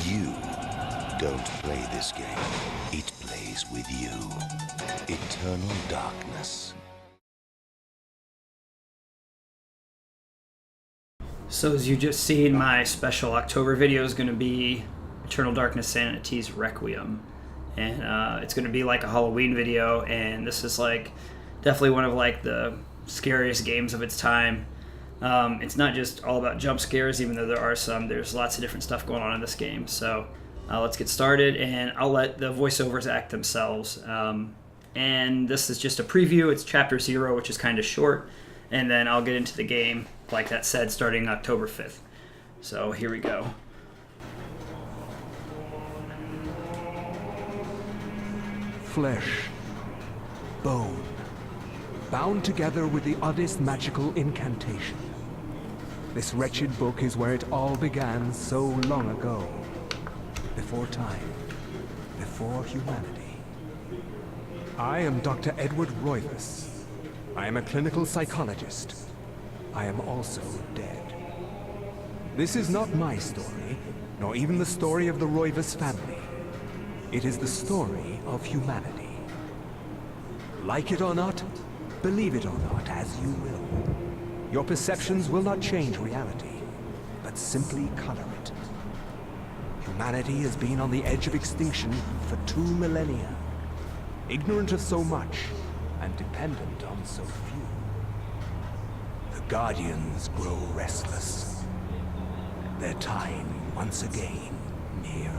You don't play this game. It plays with you. Eternal Darkness. So as you just seen, my special October video is going to be Eternal Darkness Sanity's Requiem. And it's going to be like a Halloween video, and this is like definitely one of like the scariest games of its time. It's not just all about jump scares, even though there are some. There's lots of different stuff going on in this game. So let's get started, and I'll let the voiceovers act themselves. And this is just a preview. It's Chapter 0, which is kind of short, and then I'll get into the game, like that said, starting October 5th. So here we go. Flesh, bone, bound together with the oddest magical incantation. This wretched book is where it all began so long ago. Before time, before humanity. I am Dr. Edward Roivas. I am a clinical psychologist. I am also dead. This is not my story, nor even the story of the Roivas family. It is the story of humanity. Like it or not, believe it or not, as you will. Your perceptions will not change reality, but simply color it. Humanity has been on the edge of extinction for 2 millennia, ignorant of so much and dependent on so few. The Guardians grow restless, their time once again near.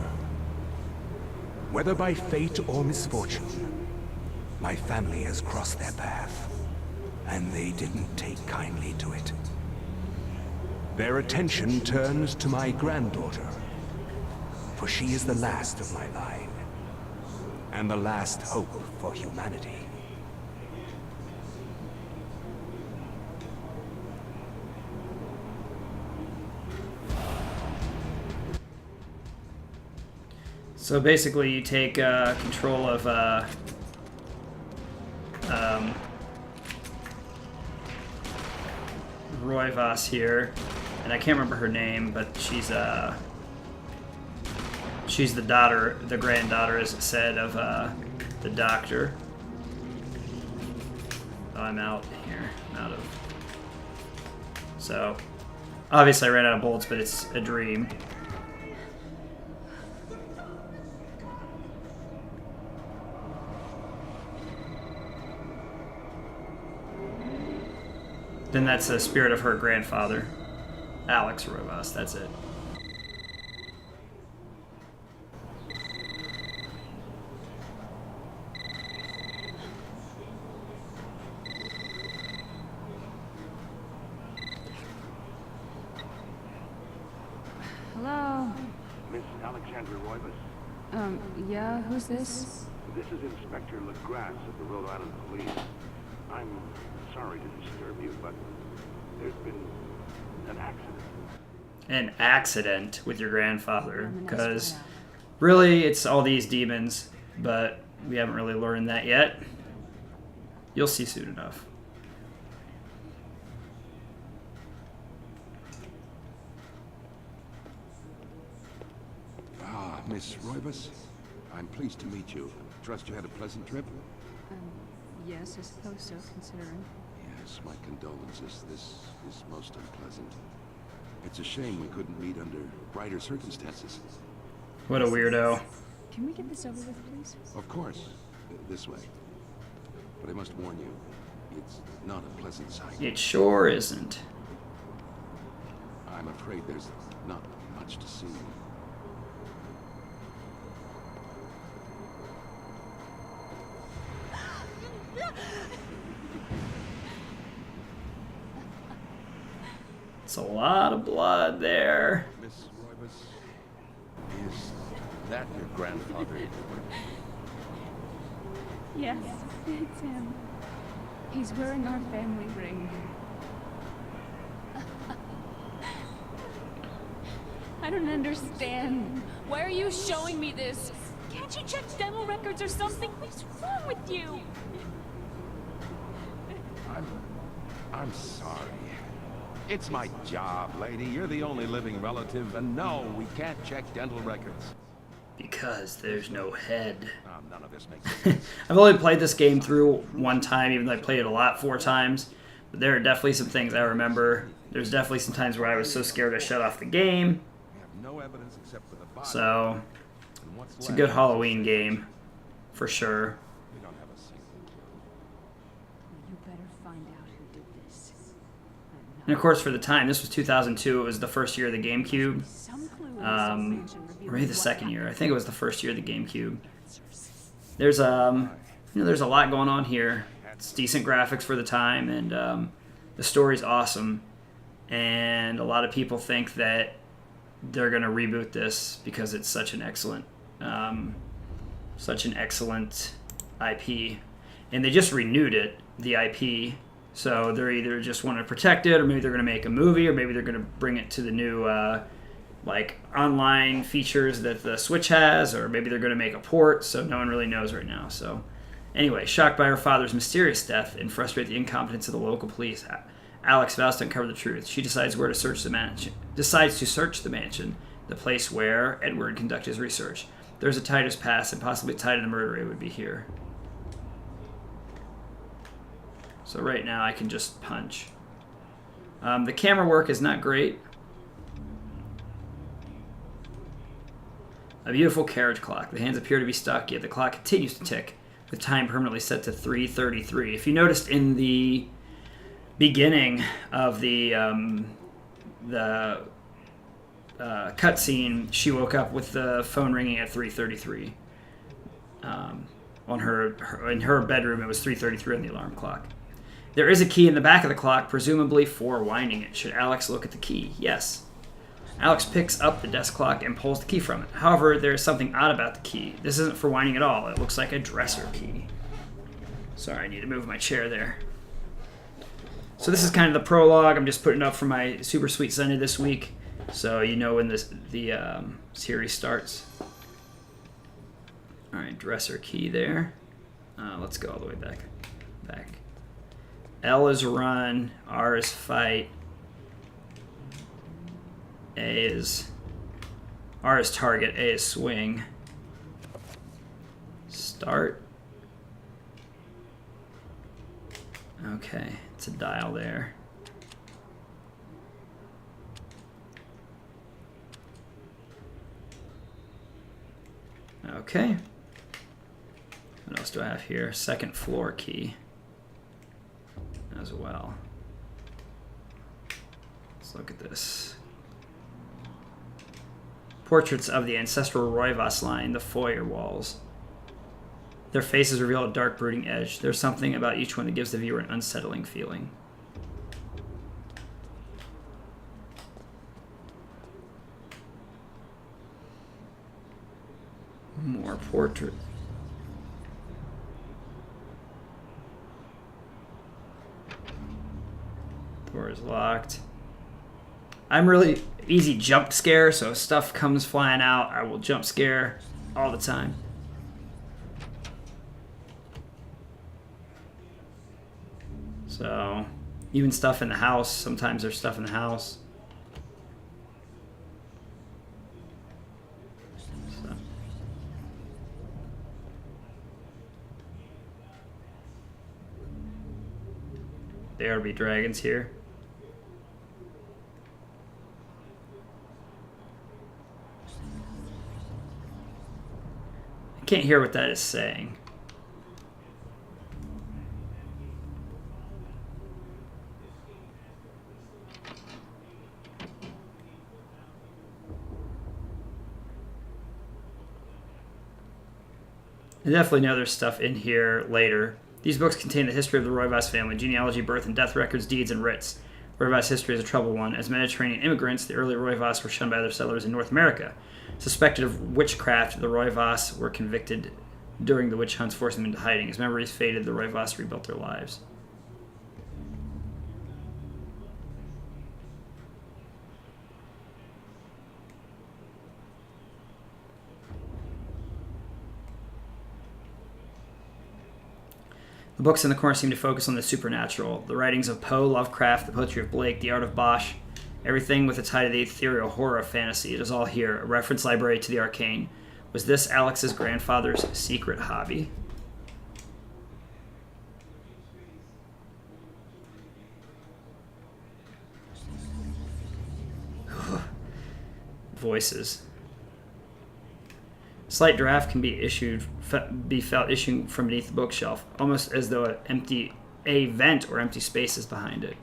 Whether by fate or misfortune, my family has crossed their path, and they didn't take kindly to it. Their attention turns to my granddaughter, for she is the last of my line, and the last hope for humanity. So basically you take control of Roivas here, and I can't remember her name, but she's the daughter, the granddaughter, as it said, of the doctor. Oh, I'm out here. I'm out of. So obviously I ran out of bullets, but it's a dream. Then that's the spirit of her grandfather, Alex Roivas. That's it. Hello. Miss Alexandra Roivas. Yeah, who's this? This is Inspector LaGrasse of the Rhode Island Police. I'm sorry to disturb you, but there's been an accident. An accident with your grandfather, because really it's all these demons, but we haven't really learned that yet. You'll see soon enough. Ah, Miss Roivas. I'm pleased to meet you. Trust you had a pleasant trip? Yes, I suppose so, considering. Yes, my condolences. This is most unpleasant. It's a shame we couldn't meet under brighter circumstances. What a weirdo. Can we get this over with, please? Of course. This way. But I must warn you, it's not a pleasant sight. It sure isn't. I'm afraid there's not much to see. It's a lot of blood there. Miss Roivas, is that your grandfather? Yes, it's him. He's wearing our family ring. I don't understand. Why are you showing me this? Can't you check dental records or something? What's wrong with you? I'm sorry. It's my job, lady. You're the only living relative, and no, we can't check dental records. Because there's no head. None of this makes sense. I've only played this game through one time, even though I played it a lot, 4 times. But there are definitely some things I remember. There's definitely some times where I was so scared I shut off the game. We have no evidence except for the body. So, And what's it's a left good is Halloween game, for sure. We don't have a single clue. You better find out who did this. And of course, for the time, this was 2002. It was the first year of the GameCube. Some clue in this Um, expansion or maybe the revealing second what year. I happened. think it was the first year of the GameCube. There's there's a lot going on here. It's decent graphics for the time, and the story's awesome. And a lot of people think that they're gonna reboot this because it's such an excellent IP, and they just renewed it, the IP. So they're either just want to protect it, or maybe they're gonna make a movie, or maybe they're gonna bring it to the new like online features that the Switch has, or maybe they're going to make a port, so no one really knows right now. So anyway, shocked by her father's mysterious death and frustrated the incompetence of the local police, Alex vows to uncover the truth. She decides to search the mansion, the place where Edward conducted his research. There's a tie to his past and possibly tied to the murder. It would be here. So right now I can just punch. The camera work is not great. A beautiful carriage clock. The hands appear to be stuck, yet the clock continues to tick, with time permanently set to 3:33. If you noticed in the beginning of the cutscene, she woke up with the phone ringing at 3:33. In her bedroom, it was 3:33 on the alarm clock. There is a key in the back of the clock, presumably for winding it. Should Alex look at the key? Yes. Alex picks up the desk clock and pulls the key from it. However, there is something odd about the key. This isn't for winding at all. It looks like a dresser key. Sorry, I need to move my chair there. So this is kind of the prologue. I'm just putting it up for my Super Sweet Sunday this week, so you know when the series starts. All right, dresser key there. Let's go all the way back. L is run. R is fight. R is target, A is swing. Start. Okay, it's a dial there. Okay. What else do I have here? Second floor key as well. Let's look at this. Portraits of the ancestral Roivas line, the foyer walls. Their faces reveal a dark, brooding edge. There's something about each one that gives the viewer an unsettling feeling. More portrait. Door is locked. I'm really easy jump scare, so if stuff comes flying out, I will jump scare all the time. So, even stuff in the house, sometimes there's stuff in the house. So. There will be dragons here. I can't hear what that is saying. I definitely know there's stuff in here later. These books contain the history of the Roivas family, genealogy, birth and death records, deeds, and writs. Roivas history is a troubled one. As Mediterranean immigrants, the early Roivas were shunned by other settlers in North America. Suspected of witchcraft, the Roivas were convicted during the witch hunts, forcing them into hiding. As memories faded, the Roivas rebuilt their lives. The books in the corner seem to focus on the supernatural. The writings of Poe, Lovecraft, the poetry of Blake, the art of Bosch, everything with a tie to the ethereal horror of fantasy. It is all here, a reference library to the arcane. Was this Alex's grandfather's secret hobby? Voices. Slight draft can be felt issuing from beneath the bookshelf, almost as though a vent or empty space is behind it.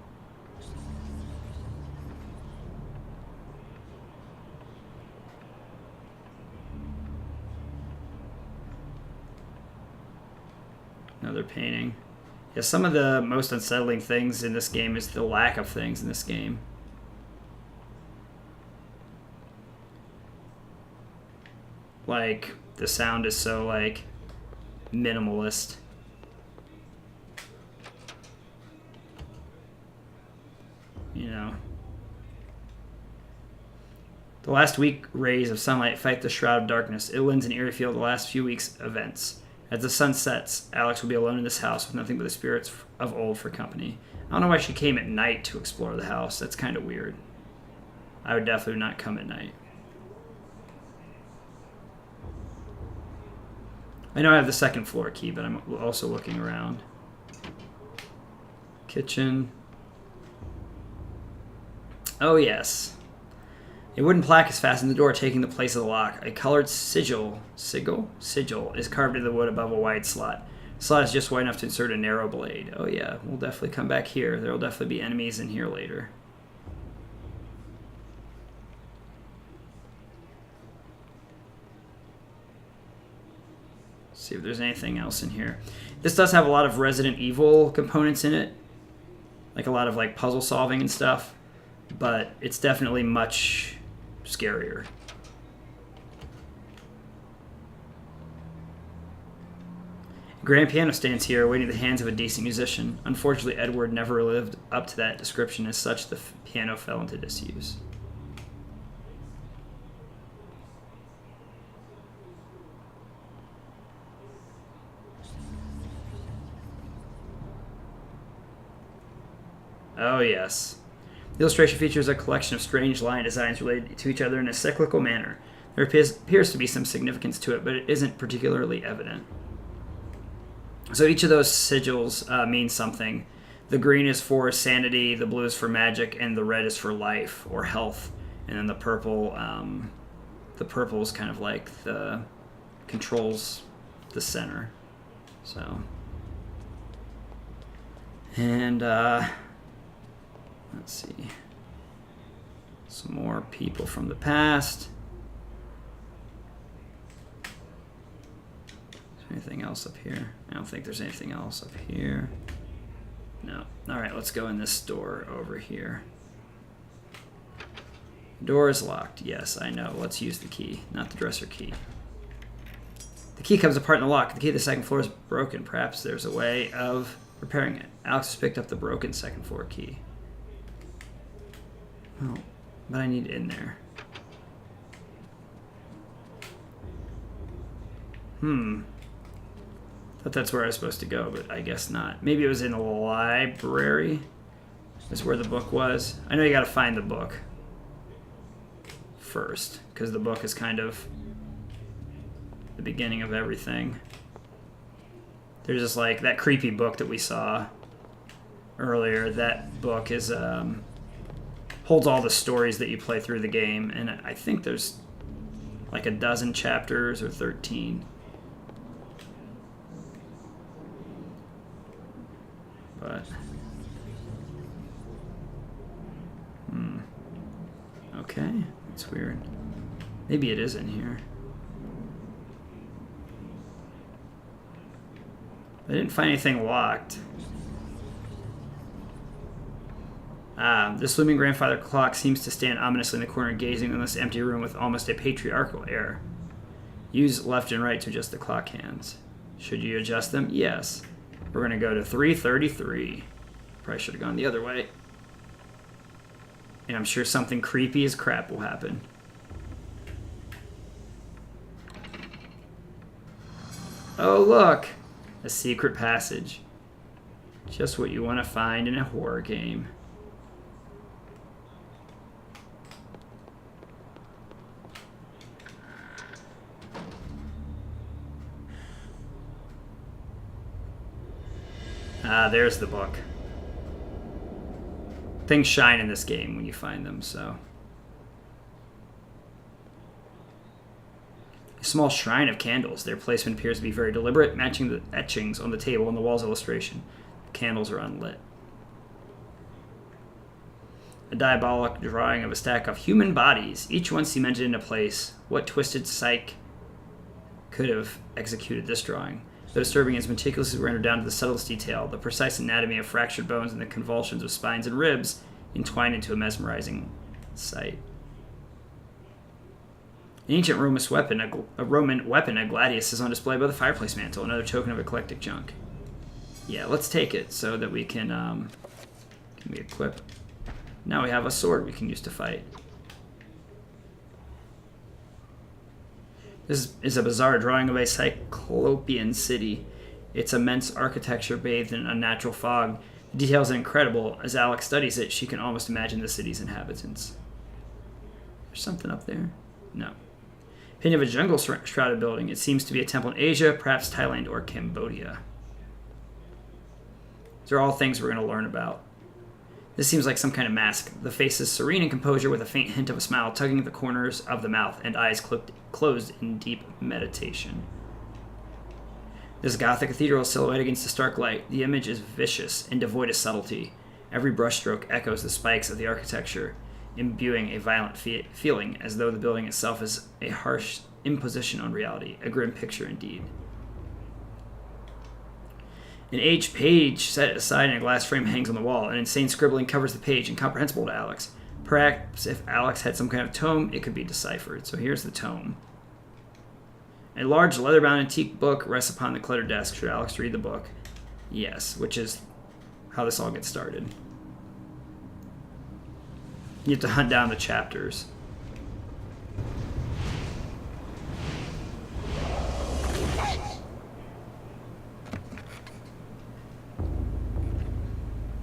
Another painting. Yeah, some of the most unsettling things in this game is the lack of things in this game. Like, the sound is so, like, minimalist. You know. The last week rays of sunlight fight the shroud of darkness. It lends an eerie feel to the last few weeks' events. As the sun sets, Alex will be alone in this house with nothing but the spirits of old for company. I don't know why she came at night to explore the house. That's kind of weird. I would definitely not come at night. I know I have the second floor key, but I'm also looking around. Kitchen. Oh, yes. A wooden plaque is fastened to the door, taking the place of the lock. A colored sigil is carved into the wood above a wide slot. The slot is just wide enough to insert a narrow blade. Oh, yeah. We'll definitely come back here. There will definitely be enemies in here later. See if there's anything else in here. This does have a lot of Resident Evil components in it, like a lot of like puzzle solving and stuff, but it's definitely much scarier. A grand piano stands here awaiting the hands of a decent musician. Unfortunately, Edward never lived up to that description. As such, the piano fell into disuse. Oh, yes. The illustration features a collection of strange line designs related to each other in a cyclical manner. There appears to be some significance to it, but it isn't particularly evident. So each of those sigils means something. The green is for sanity, the blue is for magic, and the red is for life or health. And then the purple is kind of like the controls the center. So, and let's see. Some more people from the past. Is there anything else up here? I don't think there's anything else up here. No. Alright, let's go in this door over here. Door is locked. Yes, I know. Let's use the key, not the dresser key. The key comes apart in the lock. The key to the second floor is broken. Perhaps there's a way of repairing it. Alex has picked up the broken second floor key. Oh, but I need it in there. Thought that's where I was supposed to go, but I guess not. Maybe it was in the library. That's where the book was. I know you gotta find the book first, because the book is kind of the beginning of everything. There's just like that creepy book that we saw earlier. That book is holds all the stories that you play through the game, and I think there's like a dozen chapters or 13. But okay, that's weird. Maybe it is in here. I didn't find anything locked. This looming grandfather clock seems to stand ominously in the corner, gazing in this empty room with almost a patriarchal air. Use left and right to adjust the clock hands. Should you adjust them? Yes. We're going to go to 3:33. Probably should have gone the other way. And I'm sure something creepy as crap will happen. Oh, look! A secret passage. Just what you want to find in a horror game. Ah, there's the book. Things shine in this game when you find them, so. A small shrine of candles. Their placement appears to be very deliberate, matching the etchings on the table and the wall's illustration. The candles are unlit. A diabolic drawing of a stack of human bodies, each one cemented into place. What twisted psyche could have executed this drawing? So disturbing is meticulously rendered down to the subtlest detail, the precise anatomy of fractured bones and the convulsions of spines and ribs entwined into a mesmerizing sight. An ancient Roman weapon, a gladius, is on display by the fireplace mantle, another token of eclectic junk. Yeah, let's take it so that we can we equip? Now we have a sword we can use to fight. This is a bizarre drawing of a Cyclopean city. Its immense architecture bathed in unnatural fog. The details are incredible. As Alex studies it, she can almost imagine the city's inhabitants. There's something up there? No. Painting of a jungle shrouded building. It seems to be a temple in Asia, perhaps Thailand or Cambodia. These are all things we're going to learn about. This seems like some kind of mask. The face is serene in composure with a faint hint of a smile tugging at the corners of the mouth and eyes closed in deep meditation. This Gothic cathedral is silhouetted against the stark light. The image is vicious and devoid of subtlety. Every brushstroke echoes the spikes of the architecture, imbuing a violent feeling as though the building itself is a harsh imposition on reality, a grim picture indeed. An aged page set aside in a glass frame hangs on the wall. An insane scribbling covers the page, incomprehensible to Alex. Perhaps if Alex had some kind of tome, it could be deciphered. So here's the tome. A large leather-bound antique book rests upon the cluttered desk. Should Alex read the book? Yes, which is how this all gets started. You have to hunt down the chapters.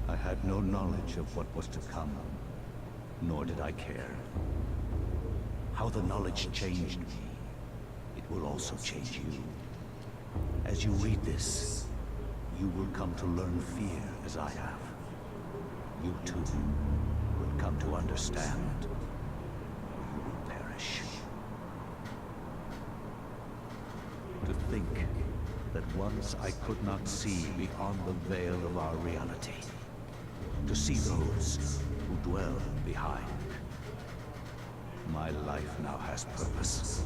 I had no knowledge of what was to come, nor did I care. How the knowledge changed me, it will also change you. As you read this, you will come to learn fear as I have. You too will come to understand, or you will perish. To think that once I could not see beyond the veil of our reality, to see those who dwell behind. My life now has purpose,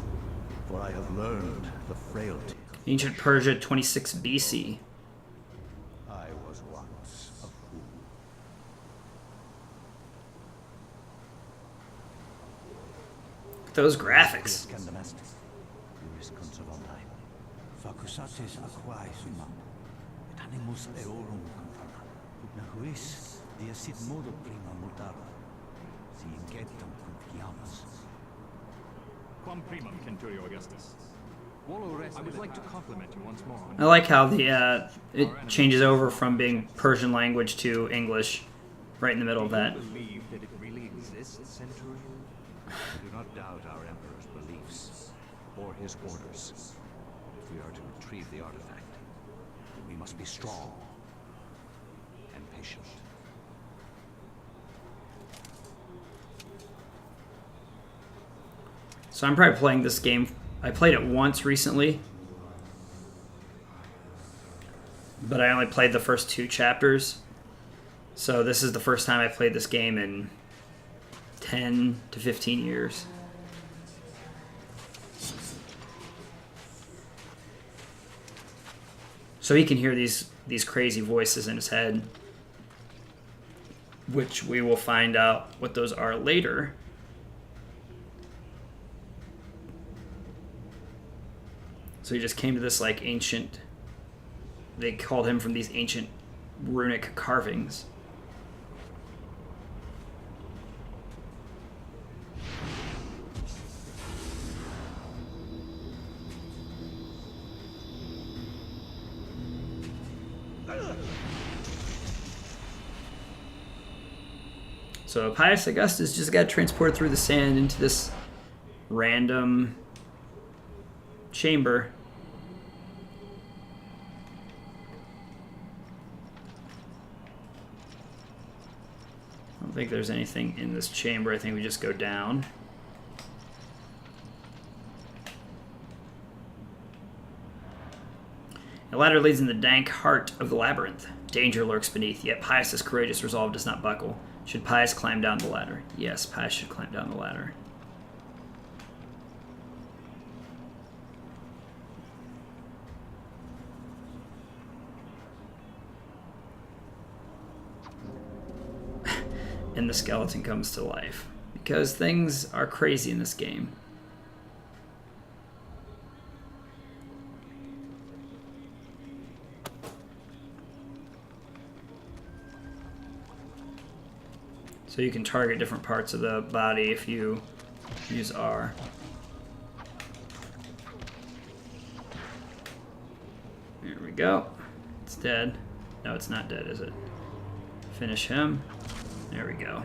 for I have learned the frailty. Ancient Persia, 26 BC. I was once a fool. Those graphics. Quam primum, Centurio Augustus. I would like to compliment you once more. I like how the it changes over from being Persian language to English right in the middle of that. Do you believe that it really exists, Centurion? Do not doubt our Emperor's beliefs or his orders. If we are to retrieve the artifact, we must be strong and patient. So I'm probably playing this game. I played it once recently, but I only played the first 2 chapters. So this is the first time I played this game in 10 to 15 years. So he can hear these crazy voices in his head, which we will find out what those are later. So he just came to this like ancient, they called him from these ancient runic carvings. So Pius Augustus just got transported through the sand into this random chamber. I don't think there's anything in this chamber. I think we just go down. The ladder leads in the dank heart of the labyrinth. Danger lurks beneath, yet Pius' courageous resolve does not buckle. Should Pius climb down the ladder? Yes, Pius should climb down the ladder. And the skeleton comes to life. Because things are crazy in this game. So you can target different parts of the body if you use R. There we go. It's dead. No, it's not dead, is it? Finish him. There we go.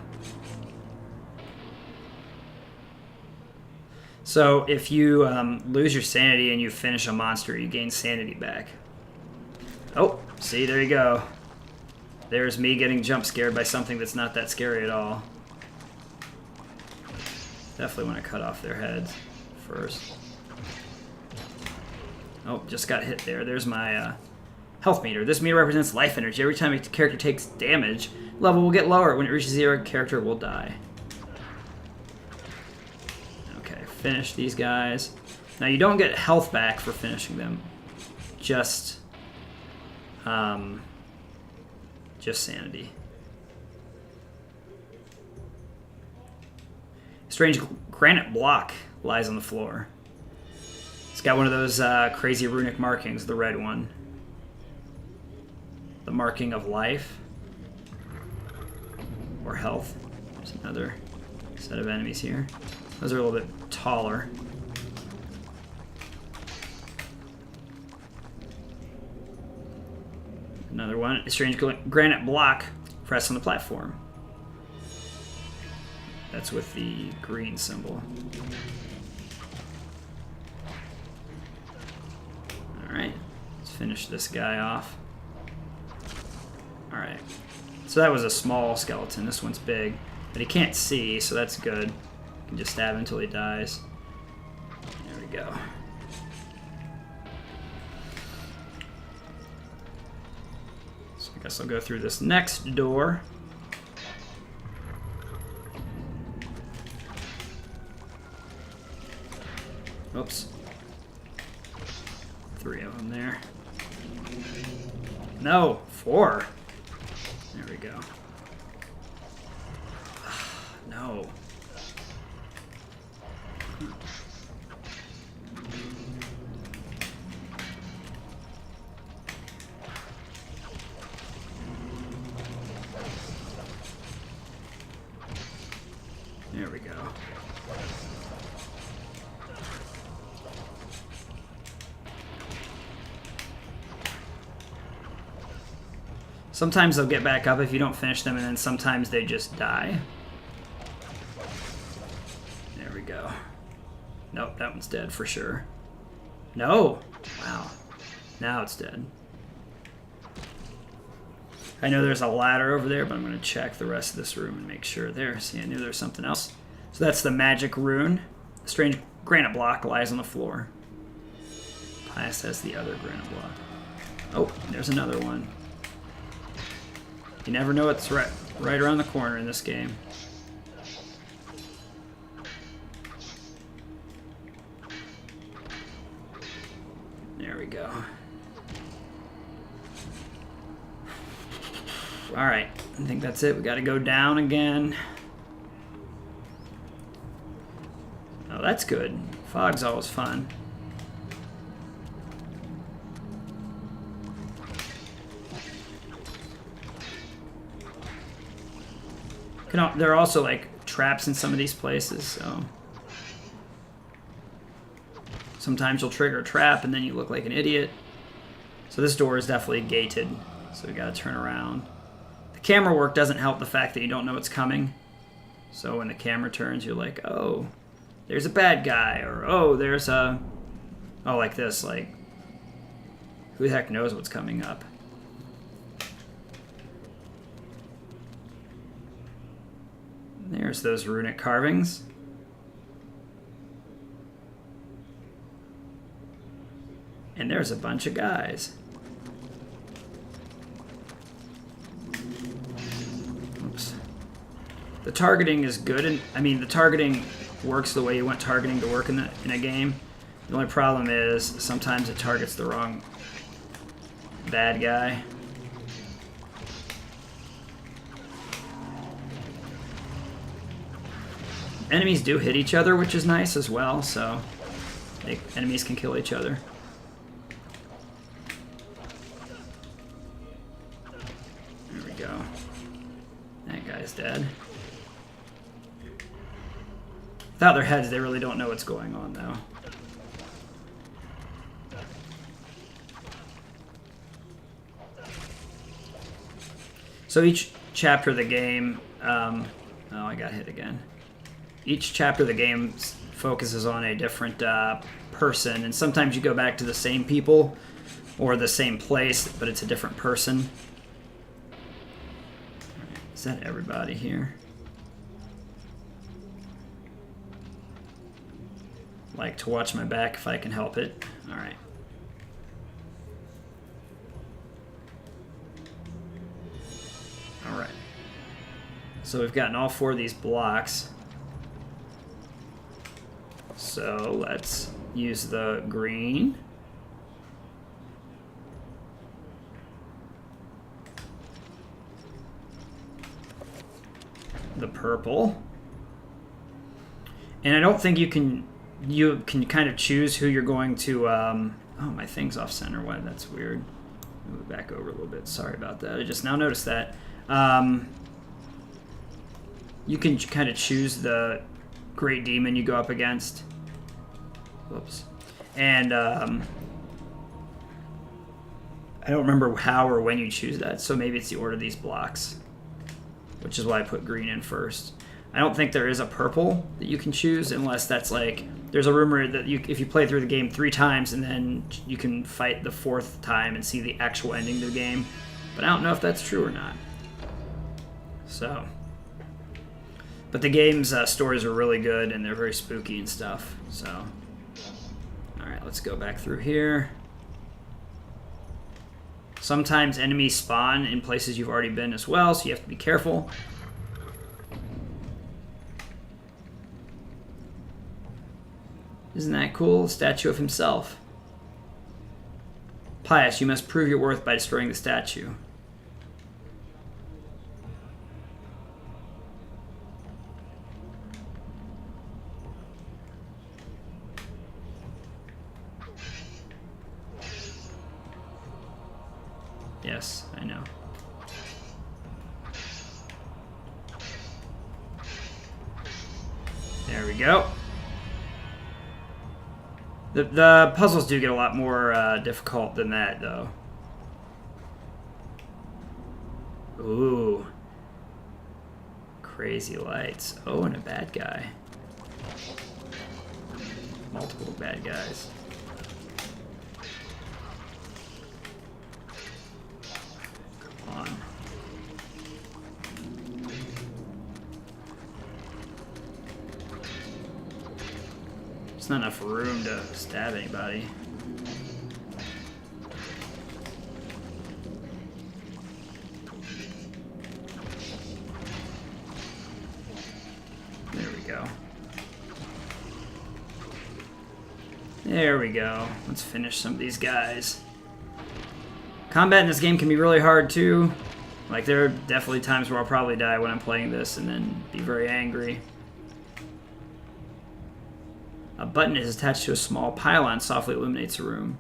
So if you lose your sanity and you finish a monster, you gain sanity back. Oh, see, there you go. There's me getting jump scared by something that's not that scary at all. Definitely want to cut off their heads first. Oh, just got hit there. There's my health meter. This meter represents life energy. Every time a character takes damage, level will get lower. When it reaches 0, character will die. Okay, finish these guys. Now you don't get health back for finishing them. Just sanity. Strange granite block lies on the floor. It's got one of those crazy runic markings, the red one. The marking of life. Or health. There's another set of enemies here. Those are a little bit taller. Another one, a strange granite block pressed on the platform. That's with the green symbol. Alright, let's finish this guy off. Alright, so that was a small skeleton. This one's big, but he can't see, so that's good. You can just stab until he dies. There we go. I guess I'll go through this next door. Oops. 3 of them there. No, 4. There we go. No. There we go. Sometimes they'll get back up if you don't finish them, and then sometimes they just die. There we go. Nope, that one's dead for sure. No! Wow. Now it's dead. I know there's a ladder over there, but I'm going to check the rest of this room and make sure there. See, I knew there was something else. So that's the magic rune. A strange granite block lies on the floor. Pius has the other granite block. Oh, there's another one. You never know what's right around the corner in this game. There we go. Alright, I think that's it. We gotta go down again. Oh, that's good. Fog's always fun. There are also like traps in some of these places, so sometimes you'll trigger a trap and then you look like an idiot. So this door is definitely gated, so we gotta turn around. The camera work doesn't help the fact that you don't know what's coming. So when the camera turns, you're like, oh, there's a bad guy, or oh, there's a... Oh, like this, like... Who the heck knows what's coming up? There's those runic carvings. And there's a bunch of guys. Oops. The targeting is good, and I mean the targeting works the way you want targeting to work in a game. The only problem is sometimes it targets the wrong bad guy. Enemies do hit each other, which is nice as well, so enemies can kill each other. There we go. That guy's dead. Without their heads, they really don't know what's going on, though. So each chapter of the game... oh, I got hit again. Each chapter of the game focuses on a different person, and sometimes you go back to the same people or the same place, but it's a different person. Is that everybody here? Like to watch my back if I can help it. All right. All right. So we've gotten all 4 of these blocks. So let's use the green. The purple. And I don't think you can kind of choose who you're going to oh, my thing's off center. What? That's weird. Move it back over a little bit. Sorry about that. I just now noticed that. You can kind of choose the great demon you go up against. Whoops. And I don't remember how or when you choose that, so maybe it's the order of these blocks, which is why I put green in first. I don't think there is a purple that you can choose unless that's like, there's a rumor that if you play through the game 3 times and then you can fight the 4th time and see the actual ending to the game, but I don't know if that's true or not. So, but the game's stories are really good and they're very spooky and stuff, so. Alright, let's go back through here. Sometimes enemies spawn in places you've already been as well, so you have to be careful. Isn't that cool? Statue of himself. Pious, you must prove your worth by destroying the statue. Yes, I know. There we go. The puzzles do get a lot more difficult than that, though. Ooh. Crazy lights. Oh, and a bad guy. Multiple bad guys. Come on. There's not enough room to stab anybody. There we go. There we go. Let's finish some of these guys. Combat in this game can be really hard too. Like, there are definitely times where I'll probably die when I'm playing this and then be very angry. A button is attached to a small pylon, softly illuminates a room.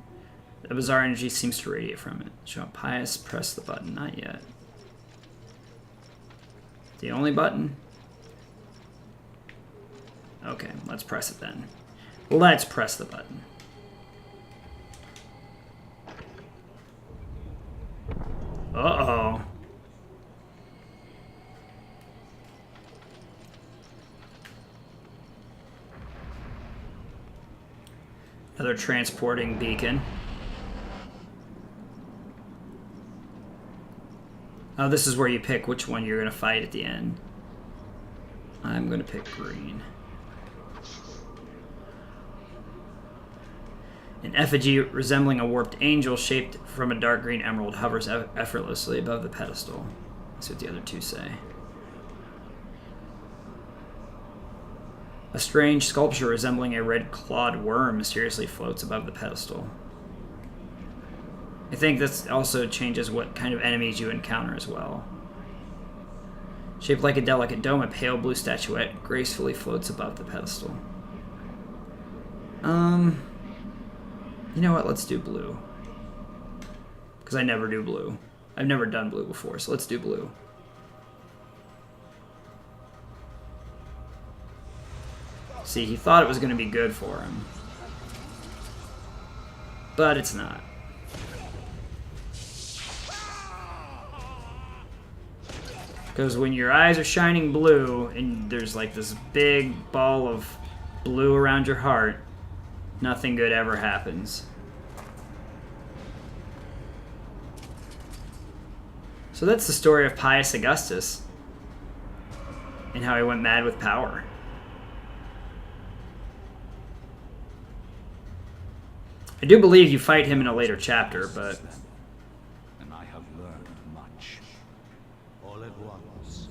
A bizarre energy seems to radiate from it. Show Pious, press the button. Not yet. The only button? Okay, let's press it then. Let's press the button. Uh-oh. Another transporting beacon. Oh, this is where you pick which one you're going to fight at the end. I'm going to pick green. An effigy resembling a warped angel shaped from a dark green emerald hovers effortlessly above the pedestal. That's what the other two say. A strange sculpture resembling a red-clawed worm mysteriously floats above the pedestal. I think this also changes what kind of enemies you encounter as well. Shaped like a delicate dome, a pale blue statuette gracefully floats above the pedestal. You know what? Let's do blue. Because I never do blue. I've never done blue before, so let's do blue. See, he thought it was going to be good for him. But it's not. Because when your eyes are shining blue and there's like this big ball of blue around your heart, nothing good ever happens. So that's the story of Pius Augustus and how he went mad with power. I do believe you fight him in a later chapter, but... And I have learned much. All at once,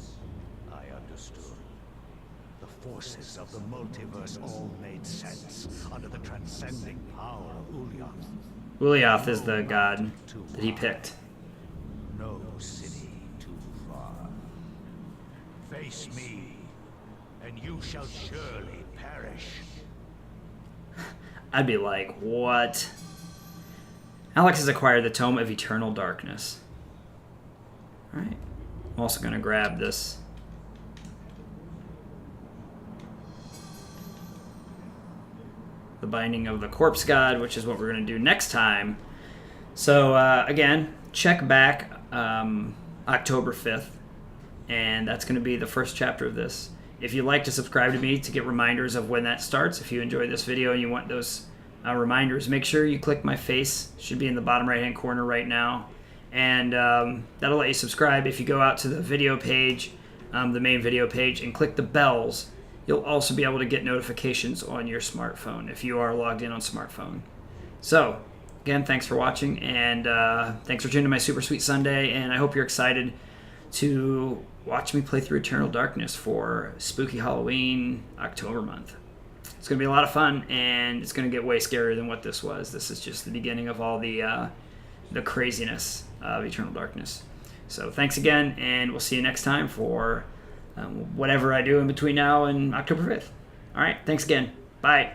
I understood. The forces of the multiverse all made sense under the transcending power of Ulyath. Ulyath is the god that he picked. No city too far. Face me, and you shall surely perish. I'd be like, what? Alex has acquired the Tome of Eternal Darkness. Alright. I'm also going to grab this. The Binding of the Corpse God, which is what we're going to do next time. So, again, check back October 5th. And that's going to be the first chapter of this. If you'd like to subscribe to me to get reminders of when that starts, if you enjoyed this video and you want those reminders, make sure you click my face. It should be in the bottom right-hand corner right now. And that'll let you subscribe. If you go out to the video page, the main video page, and click the bells, you'll also be able to get notifications on your smartphone if you are logged in on smartphone. So, again, thanks for watching, and thanks for tuning to my Super Sweet Sunday, and I hope you're excited to watch me play through Eternal Darkness for Spooky Halloween October month. It's going to be a lot of fun, and it's going to get way scarier than what this was. This is just the beginning of all the craziness of Eternal Darkness. So thanks again, and we'll see you next time for whatever I do in between now and October 5th. All right, thanks again. Bye.